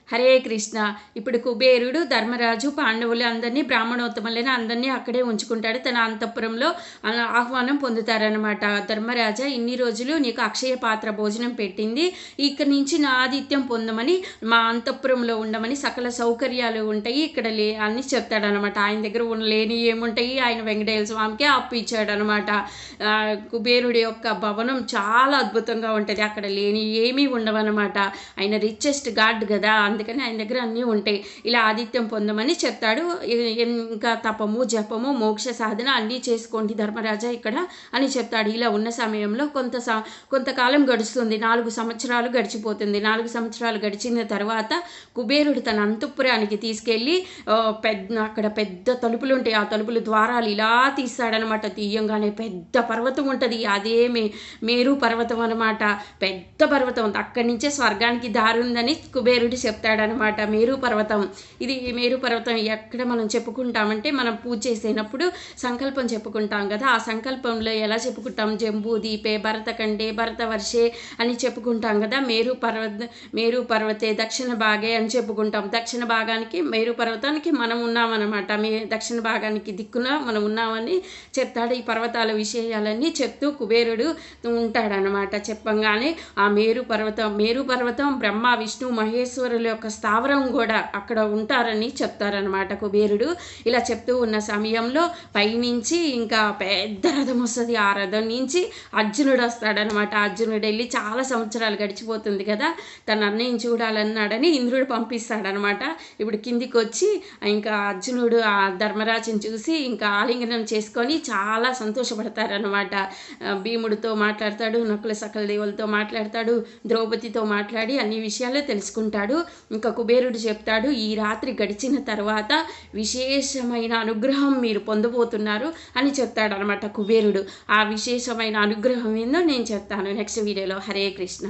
హరే కృష్ణ. ఇప్పుడు కుబేరుడు ధర్మరాజు పాండవులు అందరినీ బ్రాహ్మణోత్తములని అందరినీ అక్కడే ఉంచుకుంటాడు. తన అంతఃపురంలో ఆహ్వానం పొందుతారనమాట. ధర్మరాజా, ఇన్ని రోజులు నీకు అక్షయ పాత్ర భోజనం పెట్టింది, ఇక్కడి నుంచి నా ఆతిథ్యం పొందమని, మా అంతఃపురంలో ఉండమని, సకల సౌకర్యాలు ఉంటాయి ఇక్కడ అని చెప్తాడనమాట. ఆయన దగ్గర లేని ఏముంటాయి, ఆయన వెంకటేశ్వర స్వామికే అప్పు ఇచ్చాడనమాట. కుబేరుడి యొక్క భవనం చాలా అద్భుతంగా ఉంటుంది, అక్కడ లేని ఏమీ ఉండవన్నమాట. ఆయన రిచెస్ట్ గాడ్ కదా, అందుకని ఆయన దగ్గర అన్నీ ఉంటాయి. ఇలా ఆతిథ్యం పొందమని చెప్తాడు. ఇంకా తపము జపము మోక్ష సాధన అన్నీ చేసుకోండి ధర్మరాజా ఇక్కడ అని చెప్తాడు. ఇలా ఉన్న సమయంలో కొంతకాలం గడుస్తుంది. 4 సంవత్సరాలు గడిచిపోతుంది. 4 సంవత్సరాలు గడిచిన తర్వాత కుబేరుడు తన అంతఃపురానికి తీసుకెళ్ళి అక్కడ పెద్ద తలుపులు ఉంటాయి. ఆ తలుపులు ద్వారాలు ఇలా తీస్తాడనమాట. తీయంగానే పెద్ద పర్వతం ఉంటుంది. అదే మేరు పర్వతం అనమాట. పెద్ద పర్వతం ఉంది. అక్కడి నుంచే స్వర్గానికి దారి ఉందని కుబేరుడు చెప్తాడనమాట. మేరు పర్వతం, ఇది మేరు పర్వతం ఎక్కడ మనం చెప్పుకుంటామంటే, మనం పూజ చేసేటప్పుడు సంకల్పం చెప్పుకుంటాం కదా, ఆ సంకల్పంలో ఎలా చెప్పుకుంటాం, జంబూ దీపే భరతకండే భరతవర్షే అని చెప్పుకుంటాం కదా. మేరు పర్వతే దక్షిణ భాగే అని చెప్పుకుంటాం. దక్షిణ భాగానికి మేరు పర్వతానికి మనం ఉన్నామన్నమాట. దక్షిణ భాగానికి దిక్కున మనం ఉన్నామని చెప్తాడు. ఈ పర్వతాల విషయాలన్నీ చెప్తూ కుబేరుడు ఉంటాడనమాట. చెప్పంగానే ఆ మేరు పర్వతం బ్రహ్మ విష్ణు మహేశ్వరుల యొక్క స్థావరం కూడా అక్కడ ఉంటారని చెప్తారనమాట కుబేరుడు. ఇలా చెప్తూ ఉన్న సమయంలో పైనుంచి ఇంకా పెద్ద రథం వస్తుంది. ఆ రథం నుంచి అర్జునుడు వస్తాడనమాట. అర్జునుడు వెళ్ళి చాలా సంవత్సరాలు గడిచిపోతుంది కదా, తన అన్నయ్యని చూడాలన్నాడని ఇంద్రుడు పంపిస్తాడనమాట. ఇప్పుడు కిందికి వచ్చి ఇంకా అర్జునుడు ఆ ధర్మరాజుని చూసి ఇంకా ఆలింగనం చేసుకొని చాలా సంతోషపడతారనమాట. భీముడితో మాట్లాడతాడు, నకుల సకల దేవులతో మాట్లాడతాడు, ద్రౌపదితో మాట్లాడి అన్ని విషయాలు తెలుసుకుంటాడు. ఇంకా కుబేరుడు చెప్తాడు, ఈ రాత్రి గడిచిన తర్వాత విశేషమైన అనుగ్రహం మీరు పొందబోతున్నారు అని చెప్తాడనమాట కుబేరుడు. ఆ విశేషమైన అనుగ్రహం ఏందో నేను చెప్తాను నెక్స్ట్ వీడియోలో. హరే కృష్ణ.